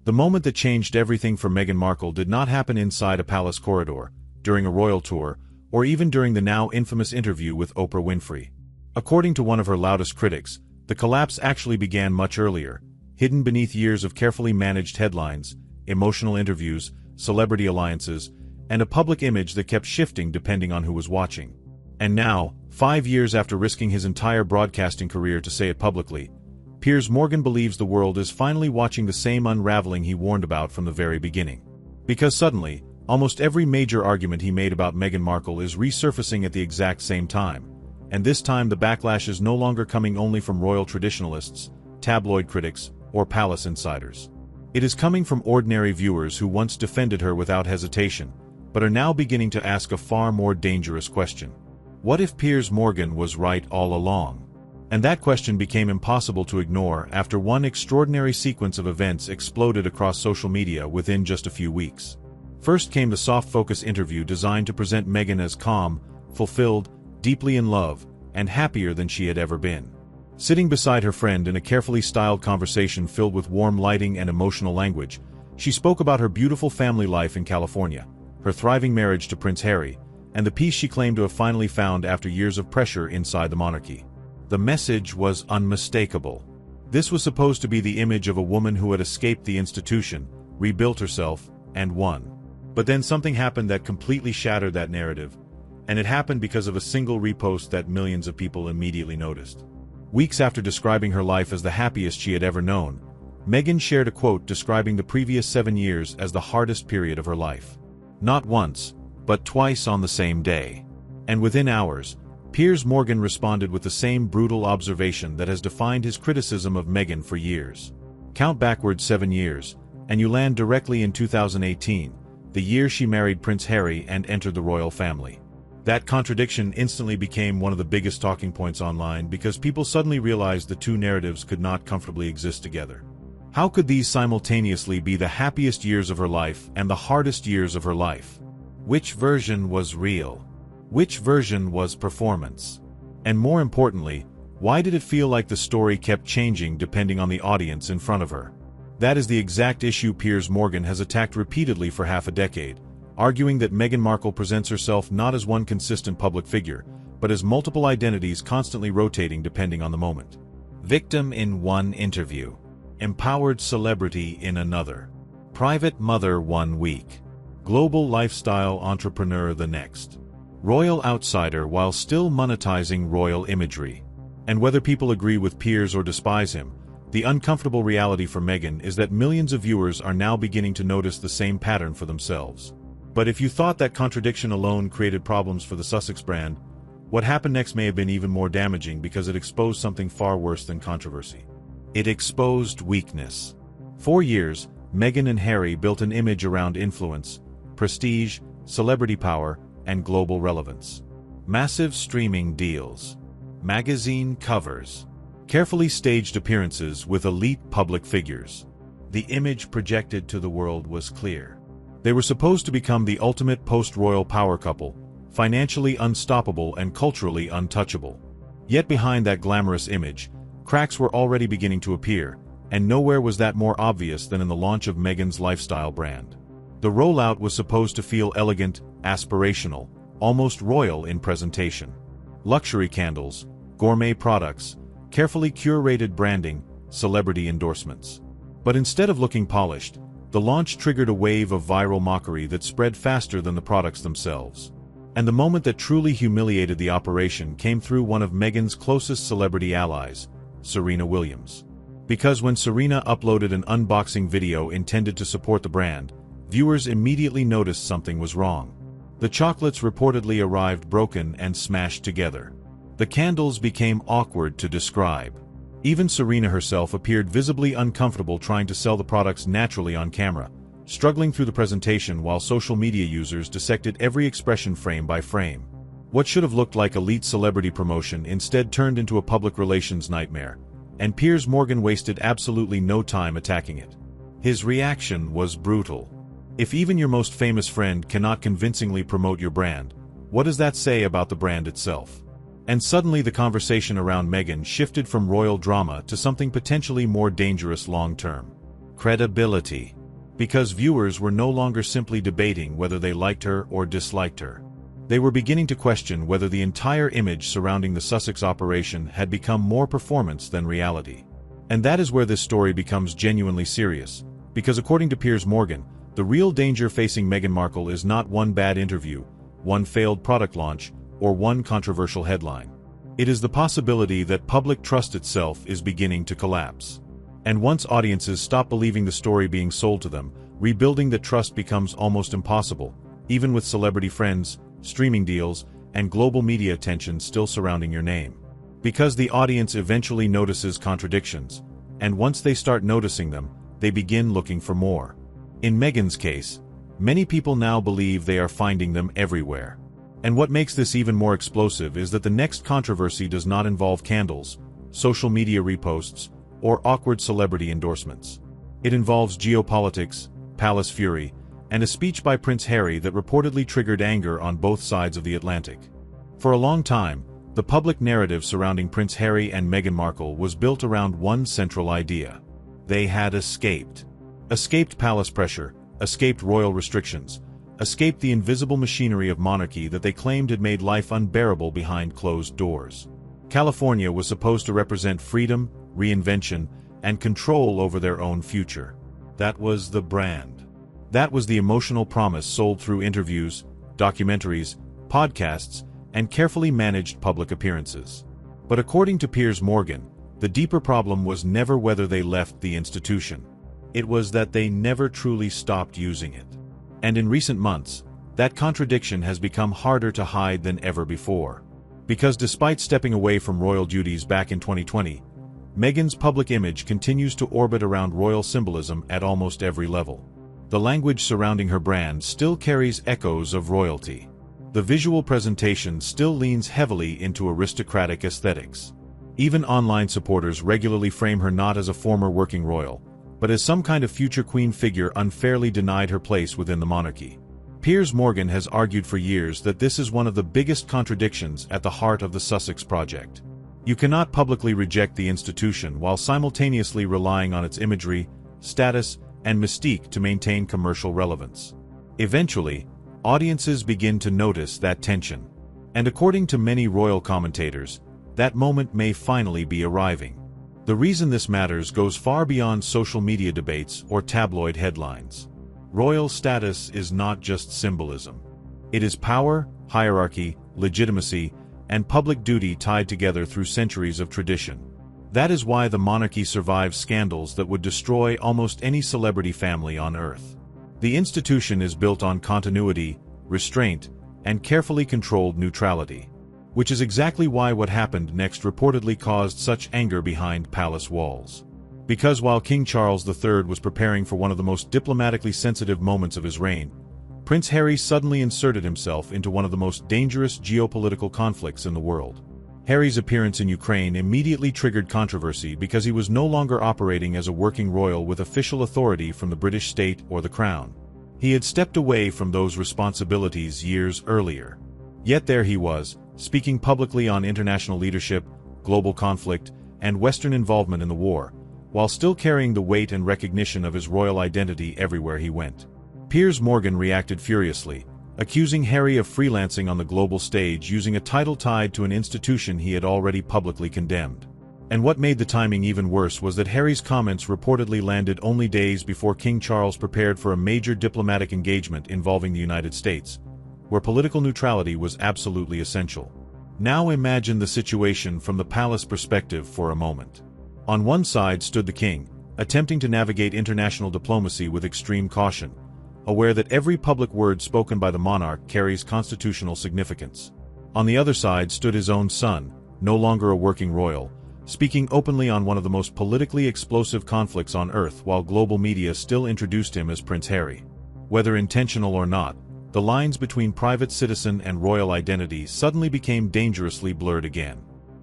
The moment that changed everything for Meghan Markle did not happen inside a palace corridor, during a royal tour, or even during the now infamous interview with Oprah Winfrey. According to one of her loudest critics, the collapse actually began much earlier, hidden beneath years of carefully managed headlines, emotional interviews, celebrity alliances, and a public image that kept shifting depending on who was watching. And now, 5 years after risking his entire broadcasting career to say it publicly, Piers Morgan believes the world is finally watching the same unraveling he warned about from the very beginning. Because suddenly, almost every major argument he made about Meghan Markle is resurfacing at the exact same time, and this time the backlash is no longer coming only from royal traditionalists, tabloid critics, or palace insiders. It is coming from ordinary viewers who once defended her without hesitation, but are now beginning to ask a far more dangerous question. What if Piers Morgan was right all along? And that question became impossible to ignore after one extraordinary sequence of events exploded across social media within just a few weeks. First came the soft focus interview designed to present Meghan as calm, fulfilled, deeply in love, and happier than she had ever been. Sitting beside her friend in a carefully styled conversation filled with warm lighting and emotional language, she spoke about her beautiful family life in California, her thriving marriage to Prince Harry, and the peace she claimed to have finally found after years of pressure inside the monarchy. The message was unmistakable. This was supposed to be the image of a woman who had escaped the institution, rebuilt herself, and won. But then something happened that completely shattered that narrative, and it happened because of a single repost that millions of people immediately noticed. Weeks after describing her life as the happiest she had ever known, Meghan shared a quote describing the previous 7 years as the hardest period of her life. Not once, but twice on the same day. And within hours, Piers Morgan responded with the same brutal observation that has defined his criticism of Meghan for years. Count backwards 7 years, and you land directly in 2018, the year she married Prince Harry and entered the royal family. That contradiction instantly became one of the biggest talking points online because people suddenly realized the two narratives could not comfortably exist together. How could these simultaneously be the happiest years of her life and the hardest years of her life? Which version was real? Which version was performance? And more importantly, why did it feel like the story kept changing depending on the audience in front of her? That is the exact issue Piers Morgan has attacked repeatedly for half a decade, arguing that Meghan Markle presents herself not as one consistent public figure, but as multiple identities constantly rotating depending on the moment. Victim in one interview. Empowered celebrity in another. Private mother 1 week. Global lifestyle entrepreneur the next. Royal outsider while still monetizing royal imagery. And whether people agree with Piers or despise him, the uncomfortable reality for Meghan is that millions of viewers are now beginning to notice the same pattern for themselves. But if you thought that contradiction alone created problems for the Sussex brand, what happened next may have been even more damaging because it exposed something far worse than controversy. It exposed weakness. For years, Meghan and Harry built an image around influence, prestige, celebrity power, and global relevance. Massive streaming deals. Magazine covers. Carefully staged appearances with elite public figures. The image projected to the world was clear. They were supposed to become the ultimate post-royal power couple, financially unstoppable and culturally untouchable. Yet behind that glamorous image, cracks were already beginning to appear, and nowhere was that more obvious than in the launch of Meghan's lifestyle brand. The rollout was supposed to feel elegant, aspirational, almost royal in presentation. Luxury candles, gourmet products, carefully curated branding, celebrity endorsements. But instead of looking polished, the launch triggered a wave of viral mockery that spread faster than the products themselves. And the moment that truly humiliated the operation came through one of Meghan's closest celebrity allies, Serena Williams. Because when Serena uploaded an unboxing video intended to support the brand, viewers immediately noticed something was wrong. The chocolates reportedly arrived broken and smashed together. The candles became awkward to describe. Even Serena herself appeared visibly uncomfortable trying to sell the products naturally on camera, struggling through the presentation while social media users dissected every expression frame by frame. What should have looked like elite celebrity promotion instead turned into a public relations nightmare, and Piers Morgan wasted absolutely no time attacking it. His reaction was brutal. If even your most famous friend cannot convincingly promote your brand, what does that say about the brand itself? And suddenly the conversation around Meghan shifted from royal drama to something potentially more dangerous long-term. Credibility. Because viewers were no longer simply debating whether they liked her or disliked her. They were beginning to question whether the entire image surrounding the Sussex operation had become more performance than reality. And that is where this story becomes genuinely serious, because according to Piers Morgan, the real danger facing Meghan Markle is not one bad interview, one failed product launch, or one controversial headline. It is the possibility that public trust itself is beginning to collapse. And once audiences stop believing the story being sold to them, rebuilding that trust becomes almost impossible, even with celebrity friends, streaming deals, and global media attention still surrounding your name. Because the audience eventually notices contradictions, and once they start noticing them, they begin looking for more. In Meghan's case, many people now believe they are finding them everywhere. And what makes this even more explosive is that the next controversy does not involve candles, social media reposts, or awkward celebrity endorsements. It involves geopolitics, palace fury, and a speech by Prince Harry that reportedly triggered anger on both sides of the Atlantic. For a long time, the public narrative surrounding Prince Harry and Meghan Markle was built around one central idea. They had escaped. Escaped palace pressure, escaped royal restrictions, escaped the invisible machinery of monarchy that they claimed had made life unbearable behind closed doors. California was supposed to represent freedom, reinvention, and control over their own future. That was the brand. That was the emotional promise sold through interviews, documentaries, podcasts, and carefully managed public appearances. But according to Piers Morgan, the deeper problem was never whether they left the institution. It was that they never truly stopped using it. And in recent months, that contradiction has become harder to hide than ever before. Because despite stepping away from royal duties back in 2020, Meghan's public image continues to orbit around royal symbolism at almost every level. The language surrounding her brand still carries echoes of royalty. The visual presentation still leans heavily into aristocratic aesthetics. Even online supporters regularly frame her not as a former working royal, but as some kind of future queen figure unfairly denied her place within the monarchy. Piers Morgan has argued for years that this is one of the biggest contradictions at the heart of the Sussex project. You cannot publicly reject the institution while simultaneously relying on its imagery, status, and mystique to maintain commercial relevance. Eventually, audiences begin to notice that tension. And according to many royal commentators, that moment may finally be arriving. The reason this matters goes far beyond social media debates or tabloid headlines. Royal status is not just symbolism. It is power, hierarchy, legitimacy, and public duty tied together through centuries of tradition. That is why the monarchy survives scandals that would destroy almost any celebrity family on earth. The institution is built on continuity, restraint, and carefully controlled neutrality. Which is exactly why what happened next reportedly caused such anger behind palace walls. Because while King Charles III was preparing for one of the most diplomatically sensitive moments of his reign, Prince Harry suddenly inserted himself into one of the most dangerous geopolitical conflicts in the world. Harry's appearance in Ukraine immediately triggered controversy because he was no longer operating as a working royal with official authority from the British state or the crown. He had stepped away from those responsibilities years earlier. Yet there he was, speaking publicly on international leadership, global conflict, and Western involvement in the war, while still carrying the weight and recognition of his royal identity everywhere he went. Piers Morgan reacted furiously, accusing Harry of freelancing on the global stage using a title tied to an institution he had already publicly condemned. And what made the timing even worse was that Harry's comments reportedly landed only days before King Charles prepared for a major diplomatic engagement involving the United States, where political neutrality was absolutely essential. Now imagine the situation from the palace perspective for a moment. On one side stood the king, attempting to navigate international diplomacy with extreme caution, aware that every public word spoken by the monarch carries constitutional significance. On the other side stood his own son, no longer a working royal, speaking openly on one of the most politically explosive conflicts on earth while global media still introduced him as Prince Harry. Whether intentional or not, the lines between private citizen and royal identity suddenly became dangerously blurred again.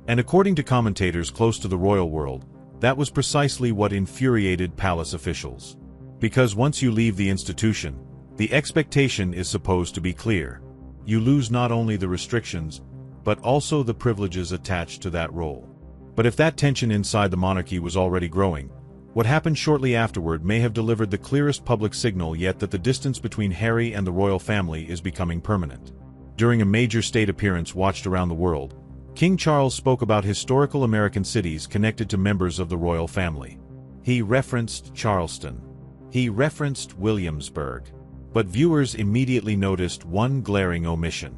And according to commentators close to the royal world, that was precisely what infuriated palace officials. Because once you leave the institution, the expectation is supposed to be clear. You lose not only the restrictions, but also the privileges attached to that role. But if that tension inside the monarchy was already growing, What happened shortly afterward may have delivered the clearest public signal yet that the distance between Harry and the royal family is becoming permanent. During a major state appearance watched around the world, King Charles spoke about historical American cities connected to members of the royal family. He referenced Charleston. He referenced Williamsburg. But viewers immediately noticed one glaring omission.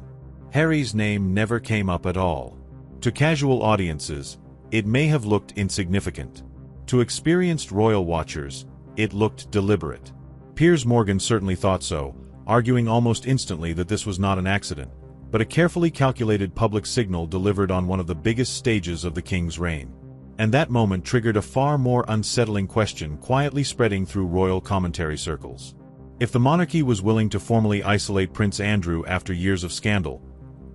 Harry's name never came up at all. To casual audiences, it may have looked insignificant. To experienced royal watchers, it looked deliberate. Piers Morgan certainly thought so, arguing almost instantly that this was not an accident, but a carefully calculated public signal delivered on one of the biggest stages of the king's reign. And that moment triggered a far more unsettling question quietly spreading through royal commentary circles. If the monarchy was willing to formally isolate Prince Andrew after years of scandal,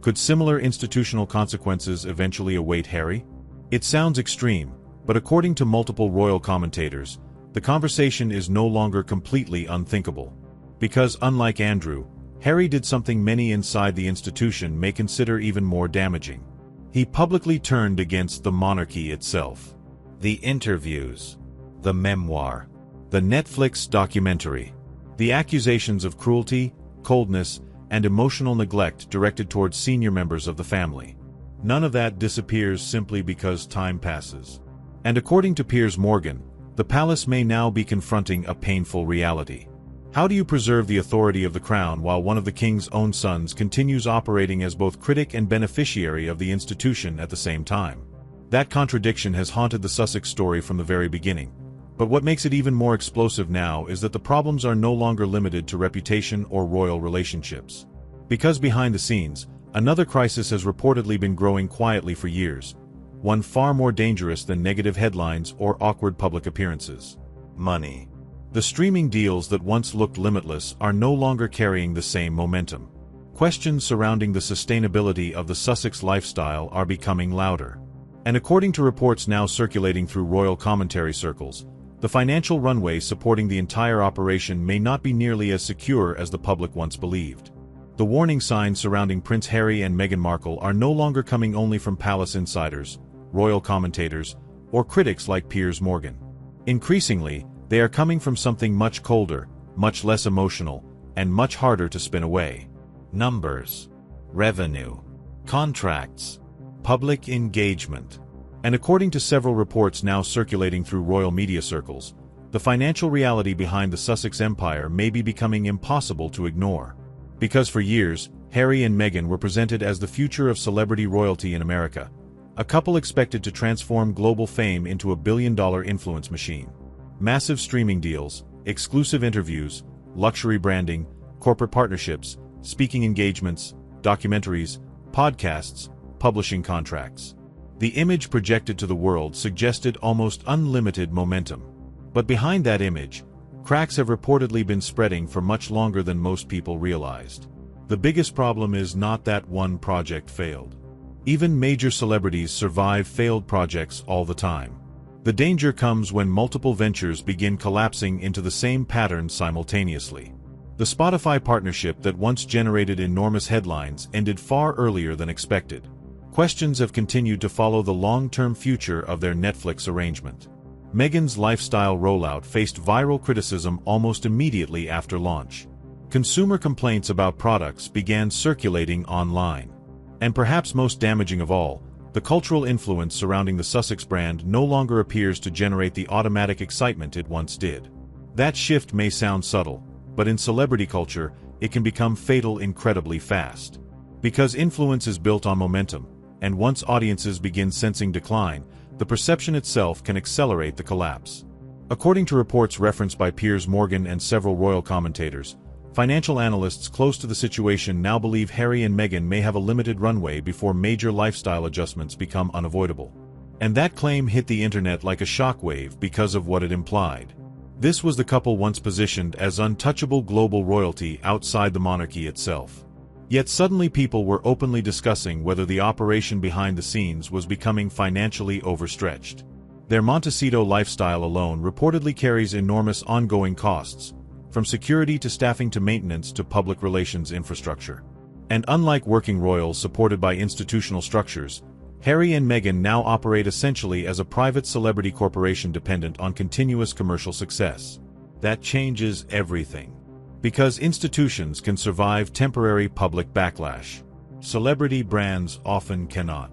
could similar institutional consequences eventually await Harry? It sounds extreme, but according to multiple royal commentators, the conversation is no longer completely unthinkable. Because unlike Andrew, Harry did something many inside the institution may consider even more damaging. He publicly turned against the monarchy itself. The interviews, the memoir, the Netflix documentary, the accusations of cruelty, coldness, and emotional neglect directed towards senior members of the family. None of that disappears simply because time passes. And according to Piers Morgan, the palace may now be confronting a painful reality. How do you preserve the authority of the crown while one of the king's own sons continues operating as both critic and beneficiary of the institution at the same time? That contradiction has haunted the Sussex story from the very beginning. But what makes it even more explosive now is that the problems are no longer limited to reputation or royal relationships. Because behind the scenes, another crisis has reportedly been growing quietly for years, one far more dangerous than negative headlines or awkward public appearances. Money. The streaming deals that once looked limitless are no longer carrying the same momentum. Questions surrounding the sustainability of the Sussex lifestyle are becoming louder. And according to reports now circulating through royal commentary circles, the financial runway supporting the entire operation may not be nearly as secure as the public once believed. The warning signs surrounding Prince Harry and Meghan Markle are no longer coming only from palace insiders, royal commentators, or critics like Piers Morgan. Increasingly, they are coming from something much colder, much less emotional, and much harder to spin away. Numbers, revenue, contracts, public engagement. And according to several reports now circulating through royal media circles, the financial reality behind the Sussex empire may be becoming impossible to ignore. Because for years, Harry and Meghan were presented as the future of celebrity royalty in America, a couple expected to transform global fame into a billion-dollar influence machine. Massive streaming deals, exclusive interviews, luxury branding, corporate partnerships, speaking engagements, documentaries, podcasts, publishing contracts. The image projected to the world suggested almost unlimited momentum. But behind that image, cracks have reportedly been spreading for much longer than most people realized. The biggest problem is not that one project failed. Even major celebrities survive failed projects all the time. The danger comes when multiple ventures begin collapsing into the same pattern simultaneously. The Spotify partnership that once generated enormous headlines ended far earlier than expected. Questions have continued to follow the long-term future of their Netflix arrangement. Meghan's lifestyle rollout faced viral criticism almost immediately after launch. Consumer complaints about products began circulating online. And perhaps most damaging of all, the cultural influence surrounding the Sussex brand no longer appears to generate the automatic excitement it once did. That shift may sound subtle, but in celebrity culture, it can become fatal incredibly fast. Because influence is built on momentum, and once audiences begin sensing decline, the perception itself can accelerate the collapse. According to reports referenced by Piers Morgan and several royal commentators, financial analysts close to the situation now believe Harry and Meghan may have a limited runway before major lifestyle adjustments become unavoidable. And that claim hit the internet like a shockwave because of what it implied. This was the couple once positioned as untouchable global royalty outside the monarchy itself. Yet suddenly people were openly discussing whether the operation behind the scenes was becoming financially overstretched. Their Montecito lifestyle alone reportedly carries enormous ongoing costs, from security to staffing to maintenance to public relations infrastructure. And unlike working royals supported by institutional structures, Harry and Meghan now operate essentially as a private celebrity corporation dependent on continuous commercial success. That changes everything. Because institutions can survive temporary public backlash, celebrity brands often cannot.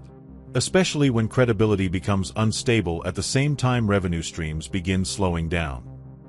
Especially when credibility becomes unstable at the same time revenue streams begin slowing down.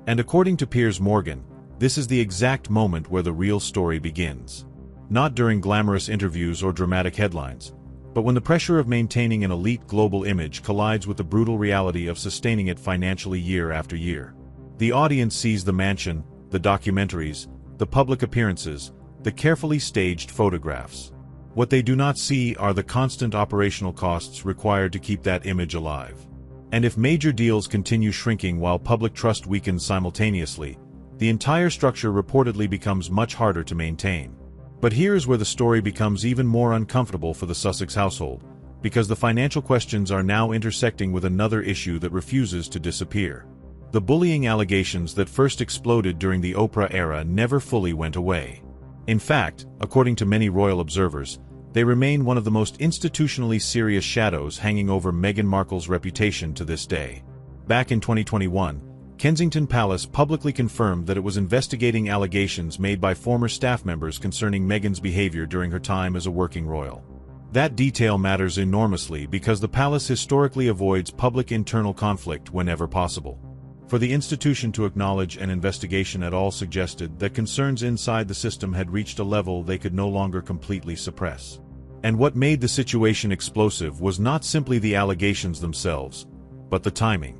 And according to Piers Morgan, this is the exact moment where the real story begins. Not during glamorous interviews or dramatic headlines, but when the pressure of maintaining an elite global image collides with the brutal reality of sustaining it financially year after year. The audience sees the mansion, the documentaries, the public appearances, the carefully staged photographs. What they do not see are the constant operational costs required to keep that image alive. And if major deals continue shrinking while public trust weakens simultaneously, the entire structure reportedly becomes much harder to maintain. But here's where the story becomes even more uncomfortable for the Sussex household, because the financial questions are now intersecting with another issue that refuses to disappear. The bullying allegations that first exploded during the Oprah era never fully went away. In fact, according to many royal observers, they remain one of the most institutionally serious shadows hanging over Meghan Markle's reputation to this day. Back in 2021, Kensington Palace publicly confirmed that it was investigating allegations made by former staff members concerning Meghan's behavior during her time as a working royal. That detail matters enormously because the palace historically avoids public internal conflict whenever possible. For the institution to acknowledge an investigation at all suggested that concerns inside the system had reached a level they could no longer completely suppress. And what made the situation explosive was not simply the allegations themselves, but the timing.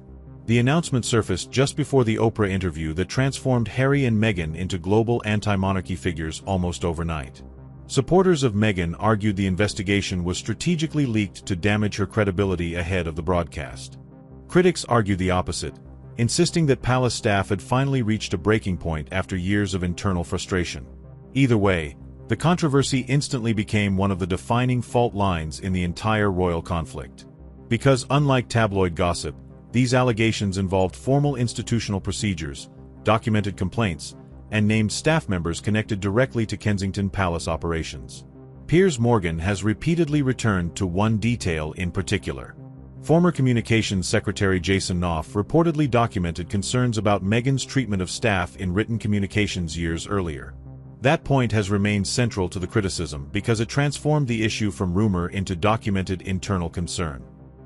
The announcement surfaced just before the Oprah interview that transformed Harry and Meghan into global anti-monarchy figures almost overnight. Supporters of Meghan argued the investigation was strategically leaked to damage her credibility ahead of the broadcast. Critics argued the opposite, insisting that palace staff had finally reached a breaking point after years of internal frustration. Either way, the controversy instantly became one of the defining fault lines in the entire royal conflict. Because unlike tabloid gossip, these allegations involved formal institutional procedures, documented complaints, and named staff members connected directly to Kensington Palace operations. Piers Morgan has repeatedly returned to one detail in particular. Former Communications Secretary Jason Knopf reportedly documented concerns about Meghan's treatment of staff in written communications years earlier. That point has remained central to the criticism because it transformed the issue from rumor into documented internal concern.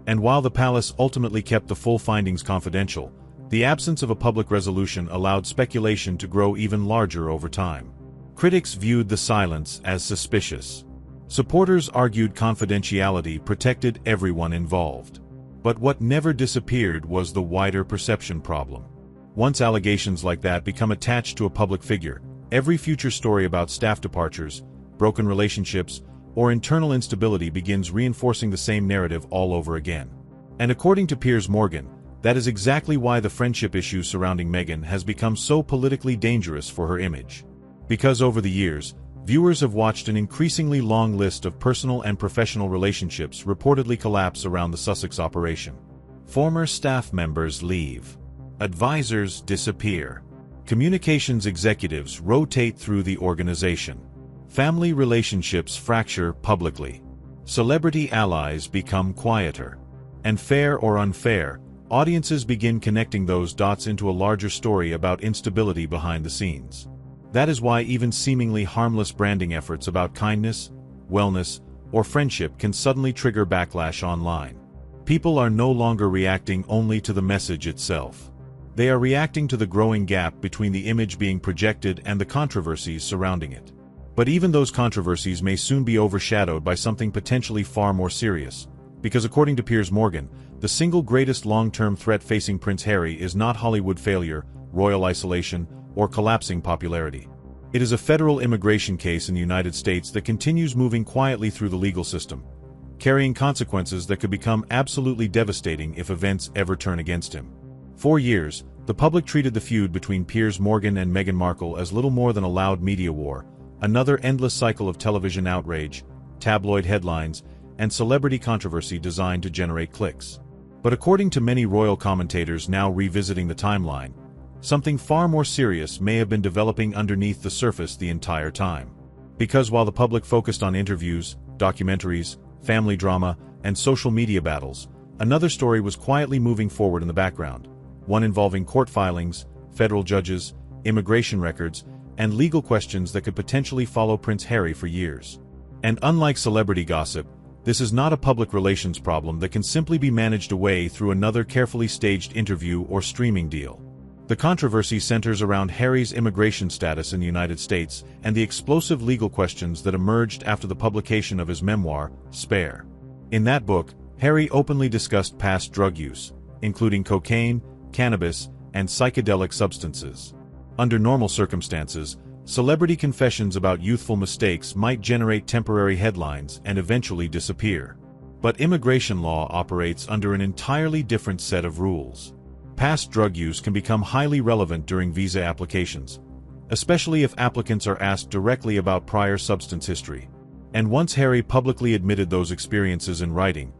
And while the palace ultimately kept the full findings confidential, the absence of a public resolution allowed speculation to grow even larger over time. Critics viewed the silence as suspicious. Supporters argued confidentiality protected everyone involved. But what never disappeared was the wider perception problem. Once allegations like that become attached to a public figure, every future story about staff departures, broken relationships, or internal instability begins reinforcing the same narrative all over again. And according to Piers Morgan, that is exactly why the friendship issue surrounding Meghan has become so politically dangerous for her image. Because over the years, viewers have watched an increasingly long list of personal and professional relationships reportedly collapse around the Sussex operation. Former staff members leave. Advisors disappear. Communications executives rotate through the organization. Family relationships fracture publicly. Celebrity allies become quieter. And fair or unfair, audiences begin connecting those dots into a larger story about instability behind the scenes. That is why even seemingly harmless branding efforts about kindness, wellness, or friendship can suddenly trigger backlash online. People are no longer reacting only to the message itself. They are reacting to the growing gap between the image being projected and the controversies surrounding it. But even those controversies may soon be overshadowed by something potentially far more serious, because according to Piers Morgan, the single greatest long-term threat facing Prince Harry is not Hollywood failure, royal isolation, or collapsing popularity. It is a federal immigration case in the United States that continues moving quietly through the legal system, carrying consequences that could become absolutely devastating if events ever turn against him. For years, the public treated the feud between Piers Morgan and Meghan Markle as little more than a loud media war, another endless cycle of television outrage, tabloid headlines, and celebrity controversy designed to generate clicks. But according to many royal commentators now revisiting the timeline, something far more serious may have been developing underneath the surface the entire time. Because while the public focused on interviews, documentaries, family drama, and social media battles, another story was quietly moving forward in the background, one involving court filings, federal judges, immigration records, and legal questions that could potentially follow Prince Harry for years. And unlike celebrity gossip, this is not a public relations problem that can simply be managed away through another carefully staged interview or streaming deal. The controversy centers around Harry's immigration status in the United States and the explosive legal questions that emerged after the publication of his memoir, Spare. In that book, Harry openly discussed past drug use, including cocaine, cannabis, and psychedelic substances. Under normal circumstances, celebrity confessions about youthful mistakes might generate temporary headlines and eventually disappear. But immigration law operates under an entirely different set of rules. Past drug use can become highly relevant during visa applications, especially if applicants are asked directly about prior substance history. And once Harry publicly admitted those experiences in writing,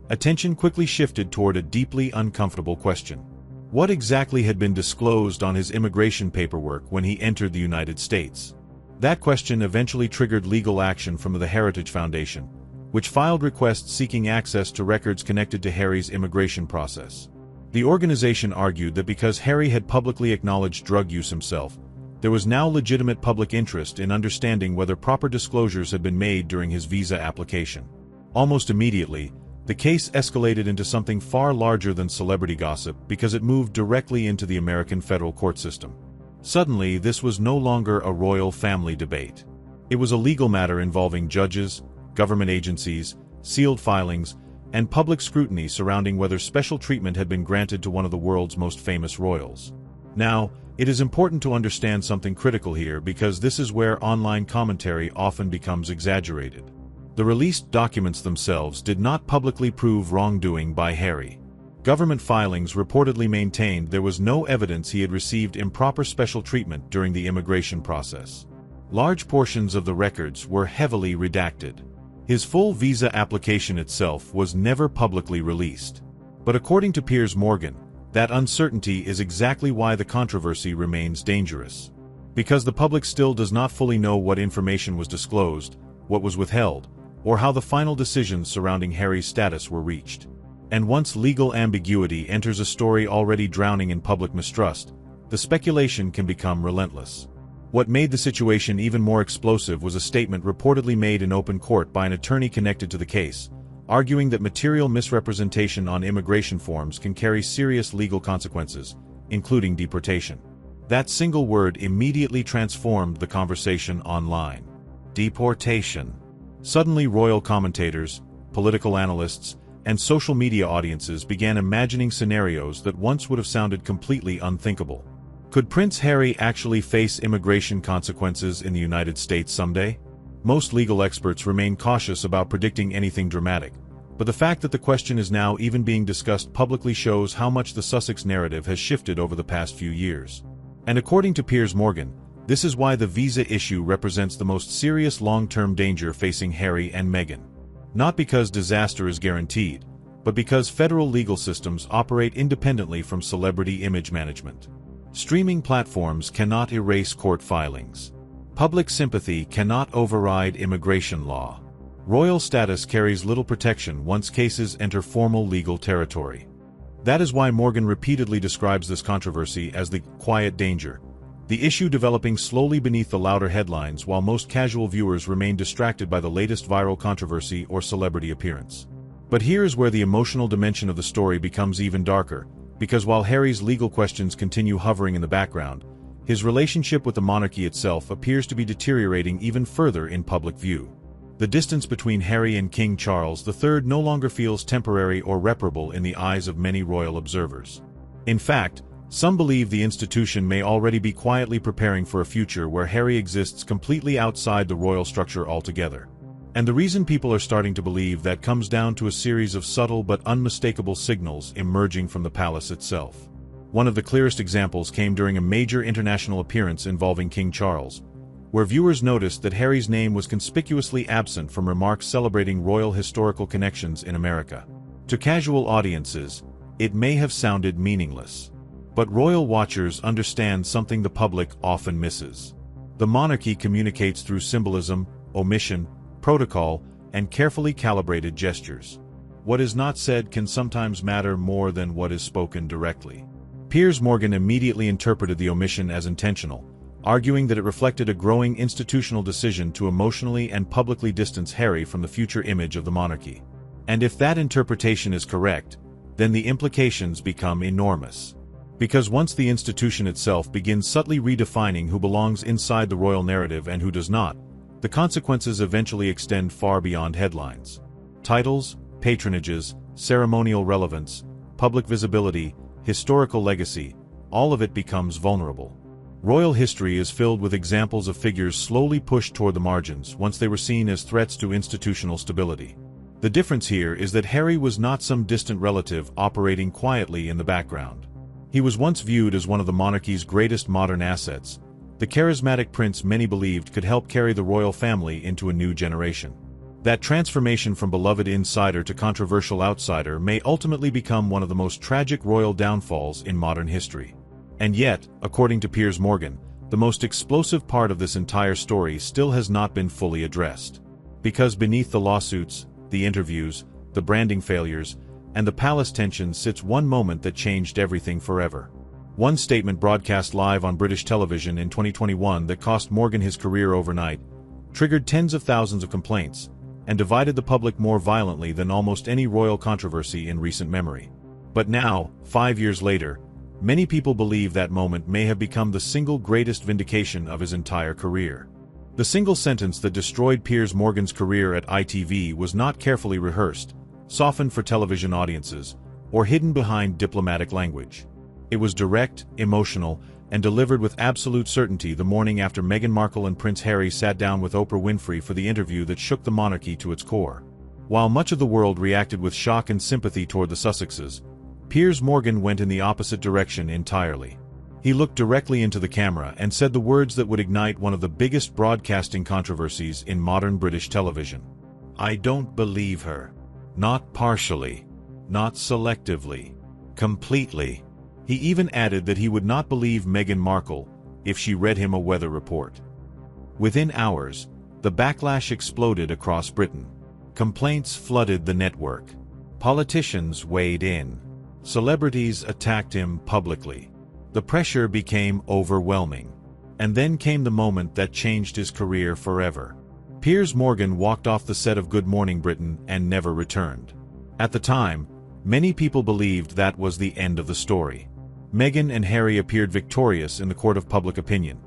attention quickly shifted toward a deeply uncomfortable question. What exactly had been disclosed on his immigration paperwork when he entered the United States? That question eventually triggered legal action from the Heritage Foundation, which filed requests seeking access to records connected to Harry's immigration process. The organization argued that because Harry had publicly acknowledged drug use himself, there was now legitimate public interest in understanding whether proper disclosures had been made during his visa application. Almost immediately, the case escalated into something far larger than celebrity gossip because it moved directly into the American federal court system. Suddenly, this was no longer a royal family debate. It was a legal matter involving judges, government agencies, sealed filings, and public scrutiny surrounding whether special treatment had been granted to one of the world's most famous royals. Now, it is important to understand something critical here because this is where online commentary often becomes exaggerated. The released documents themselves did not publicly prove wrongdoing by Harry. Government filings reportedly maintained there was no evidence he had received improper special treatment during the immigration process. Large portions of the records were heavily redacted. His full visa application itself was never publicly released. But according to Piers, that uncertainty is exactly why the controversy remains dangerous. Because the public still does not fully know what information was disclosed, what was withheld, or how the final decisions surrounding Harry's status were reached. And once legal ambiguity enters a story already drowning in public mistrust, the speculation can become relentless. What made the situation even more explosive was a statement reportedly made in open court by an attorney connected to the case, arguing that material misrepresentation on immigration forms can carry serious legal consequences, including deportation. That single word immediately transformed the conversation online. Deportation. Suddenly, royal commentators, political analysts, and social media audiences began imagining scenarios that once would have sounded completely unthinkable. Could Prince Harry actually face immigration consequences in the United States someday? Most legal experts remain cautious about predicting anything dramatic, but the fact that the question is now even being discussed publicly shows how much the Sussex narrative has shifted over the past few years. And according to Piers, this is why the visa issue represents the most serious long-term danger facing Harry and Meghan. Not because disaster is guaranteed, but because federal legal systems operate independently from celebrity image management. Streaming platforms cannot erase court filings. Public sympathy cannot override immigration law. Royal status carries little protection once cases enter formal legal territory. That is why Morgan repeatedly describes this controversy as the quiet danger, the issue developing slowly beneath the louder headlines while most casual viewers remain distracted by the latest viral controversy or celebrity appearance. But here is where the emotional dimension of the story becomes even darker, because while Harry's legal questions continue hovering in the background, his relationship with the monarchy itself appears to be deteriorating even further in public view. The distance between Harry and King Charles III no longer feels temporary or reparable in the eyes of many royal observers. In fact, some believe the institution may already be quietly preparing for a future where Harry exists completely outside the royal structure altogether. And the reason people are starting to believe that comes down to a series of subtle but unmistakable signals emerging from the palace itself. One of the clearest examples came during a major international appearance involving King Charles, where viewers noticed that Harry's name was conspicuously absent from remarks celebrating royal historical connections in America. To casual audiences, it may have sounded meaningless. But royal watchers understand something the public often misses. The monarchy communicates through symbolism, omission, protocol, and carefully calibrated gestures. What is not said can sometimes matter more than what is spoken directly. Piers Morgan immediately interpreted the omission as intentional, arguing that it reflected a growing institutional decision to emotionally and publicly distance Harry from the future image of the monarchy. And if that interpretation is correct, then the implications become enormous. Because once the institution itself begins subtly redefining who belongs inside the royal narrative and who does not, the consequences eventually extend far beyond headlines. Titles, patronages, ceremonial relevance, public visibility, historical legacy, all of it becomes vulnerable. Royal history is filled with examples of figures slowly pushed toward the margins once they were seen as threats to institutional stability. The difference here is that Harry was not some distant relative operating quietly in the background. He was once viewed as one of the monarchy's greatest modern assets, the charismatic prince many believed could help carry the royal family into a new generation. That transformation from beloved insider to controversial outsider may ultimately become one of the most tragic royal downfalls in modern history. And yet, according to Piers Morgan, the most explosive part of this entire story still has not been fully addressed. Because beneath the lawsuits, the interviews, the branding failures, and the palace tension sits one moment that changed everything forever. One statement broadcast live on British television in 2021 that cost Morgan his career overnight, triggered tens of thousands of complaints, and divided the public more violently than almost any royal controversy in recent memory. But now, 5 years later, many people believe that moment may have become the single greatest vindication of his entire career. The single sentence that destroyed Piers Morgan's career at ITV was not carefully rehearsed, softened for television audiences, or hidden behind diplomatic language. It was direct, emotional, and delivered with absolute certainty the morning after Meghan Markle and Prince Harry sat down with Oprah Winfrey for the interview that shook the monarchy to its core. While much of the world reacted with shock and sympathy toward the Sussexes, Piers Morgan went in the opposite direction entirely. He looked directly into the camera and said the words that would ignite one of the biggest broadcasting controversies in modern British television. "I don't believe her. Not partially. Not selectively. Completely." He even added that he would not believe Meghan Markle if she read him a weather report. Within hours, the backlash exploded across Britain. Complaints flooded the network. Politicians weighed in. Celebrities attacked him publicly. The pressure became overwhelming. And then came the moment that changed his career forever. Piers Morgan walked off the set of Good Morning Britain and never returned. At the time, many people believed that was the end of the story. Meghan and Harry appeared victorious in the court of public opinion,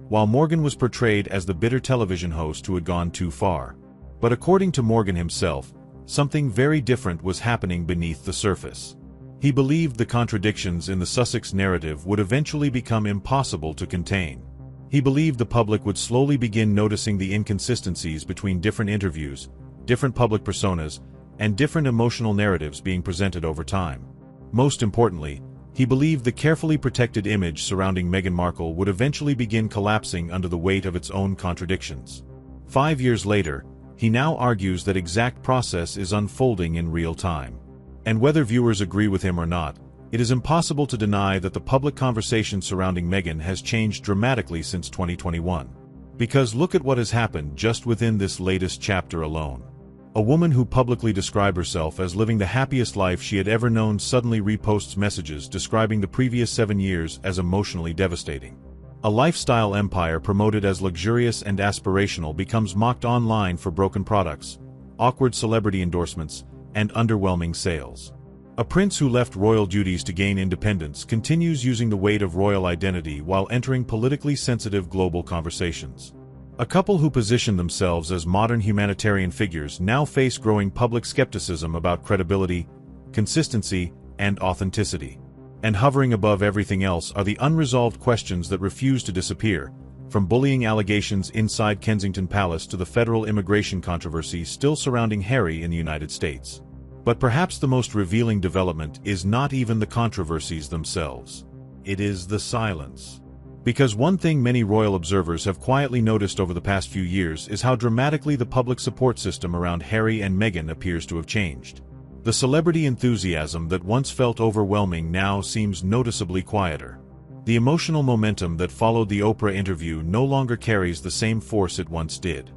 while Morgan was portrayed as the bitter television host who had gone too far. But according to Morgan himself, something very different was happening beneath the surface. He believed the contradictions in the Sussex narrative would eventually become impossible to contain. He believed the public would slowly begin noticing the inconsistencies between different interviews, different public personas, and different emotional narratives being presented over time. Most importantly, he believed the carefully protected image surrounding Meghan Markle would eventually begin collapsing under the weight of its own contradictions. 5 years later, he now argues that exact process is unfolding in real time. And whether viewers agree with him or not, it is impossible to deny that the public conversation surrounding Meghan has changed dramatically since 2021. Because look at what has happened just within this latest chapter alone. A woman who publicly described herself as living the happiest life she had ever known suddenly reposts messages describing the previous 7 years as emotionally devastating. A lifestyle empire promoted as luxurious and aspirational becomes mocked online for broken products, awkward celebrity endorsements, and underwhelming sales. A prince who left royal duties to gain independence continues using the weight of royal identity while entering politically sensitive global conversations. A couple who position themselves as modern humanitarian figures now face growing public skepticism about credibility, consistency, and authenticity. And hovering above everything else are the unresolved questions that refuse to disappear, from bullying allegations inside Kensington Palace to the federal immigration controversy still surrounding Harry in the United States. But perhaps the most revealing development is not even the controversies themselves. It is the silence. Because one thing many royal observers have quietly noticed over the past few years is how dramatically the public support system around Harry and Meghan appears to have changed. The celebrity enthusiasm that once felt overwhelming now seems noticeably quieter. The emotional momentum that followed the Oprah interview no longer carries the same force it once did.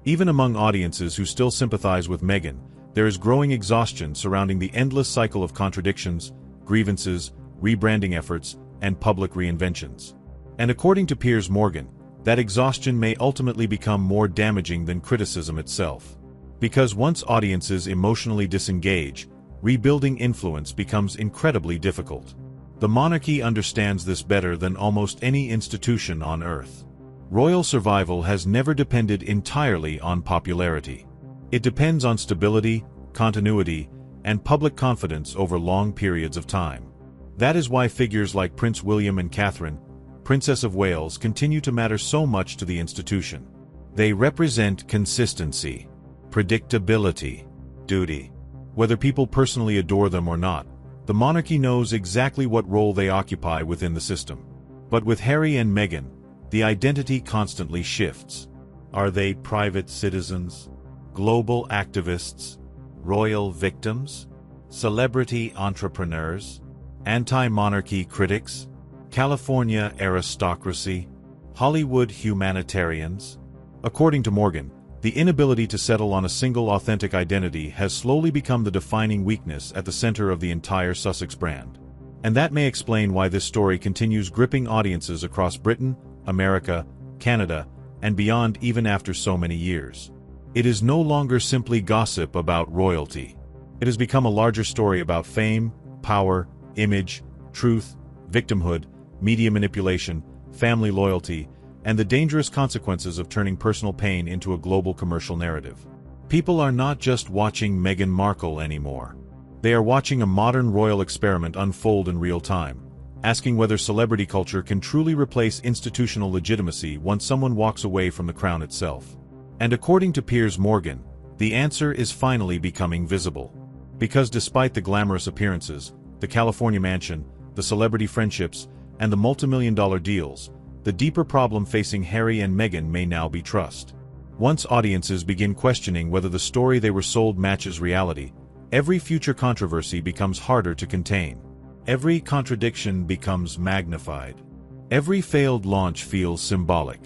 Even among audiences who still sympathize with Meghan, There is growing exhaustion surrounding the endless cycle of contradictions, grievances, rebranding efforts, and public reinventions. And according to Piers Morgan, that exhaustion may ultimately become more damaging than criticism itself. Because once audiences emotionally disengage, rebuilding influence becomes incredibly difficult. The monarchy understands this better than almost any institution on Earth. Royal survival has never depended entirely on popularity. It depends on stability, continuity, and public confidence over long periods of time. That is why figures like Prince William and Catherine, Princess of Wales, continue to matter so much to the institution. They represent consistency, predictability, duty. Whether people personally adore them or not, the monarchy knows exactly what role they occupy within the system. But with Harry and Meghan, the identity constantly shifts. Are they private citizens, global activists, royal victims, celebrity entrepreneurs, anti-monarchy critics, California aristocracy, Hollywood humanitarians? According to Morgan, the inability to settle on a single authentic identity has slowly become the defining weakness at the center of the entire Sussex brand. And that may explain why this story continues gripping audiences across Britain, America, Canada, and beyond even after so many years. It is no longer simply gossip about royalty. It has become a larger story about fame, power, image, truth, victimhood, media manipulation, family loyalty, and the dangerous consequences of turning personal pain into a global commercial narrative. People are not just watching Meghan Markle anymore. They are watching a modern royal experiment unfold in real time, asking whether celebrity culture can truly replace institutional legitimacy once someone walks away from the crown itself. And according to Piers Morgan, the answer is finally becoming visible. Because despite the glamorous appearances, the California mansion, the celebrity friendships, and the multi-million-dollar deals, the deeper problem facing Harry and Meghan may now be trust. Once audiences begin questioning whether the story they were sold matches reality, every future controversy becomes harder to contain. Every contradiction becomes magnified. Every failed launch feels symbolic.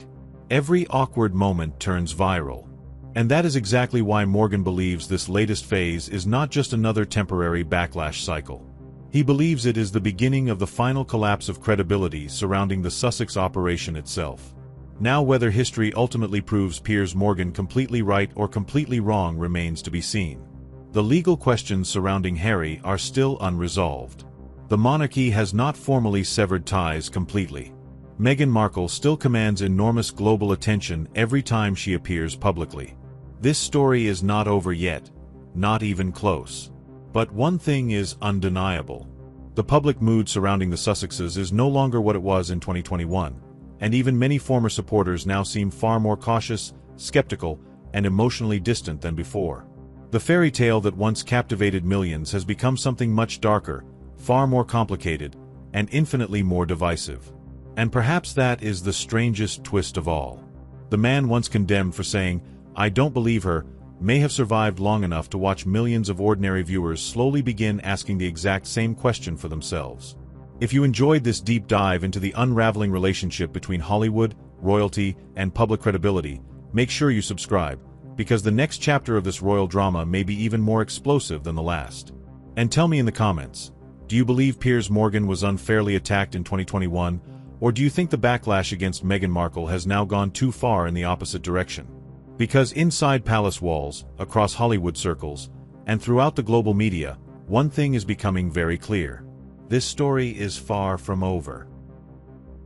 Every awkward moment turns viral. And that is exactly why Morgan believes this latest phase is not just another temporary backlash cycle. He believes it is the beginning of the final collapse of credibility surrounding the Sussex operation itself. Now, whether history ultimately proves Piers Morgan completely right or completely wrong remains to be seen. The legal questions surrounding Harry are still unresolved. The monarchy has not formally severed ties completely. Meghan Markle still commands enormous global attention every time she appears publicly. This story is not over yet, not even close. But one thing is undeniable. The public mood surrounding the Sussexes is no longer what it was in 2021, and even many former supporters now seem far more cautious, skeptical, and emotionally distant than before. The fairy tale that once captivated millions has become something much darker, far more complicated, and infinitely more divisive. And perhaps that is the strangest twist of all. The man once condemned for saying, "I don't believe her," may have survived long enough to watch millions of ordinary viewers slowly begin asking the exact same question for themselves. If you enjoyed this deep dive into the unraveling relationship between Hollywood, royalty, and public credibility, make sure you subscribe, because the next chapter of this royal drama may be even more explosive than the last. And tell me in the comments, do you believe Piers Morgan was unfairly attacked in 2021, or do you think the backlash against Meghan Markle has now gone too far in the opposite direction? Because inside palace walls, across Hollywood circles, and throughout the global media, one thing is becoming very clear. This story is far from over.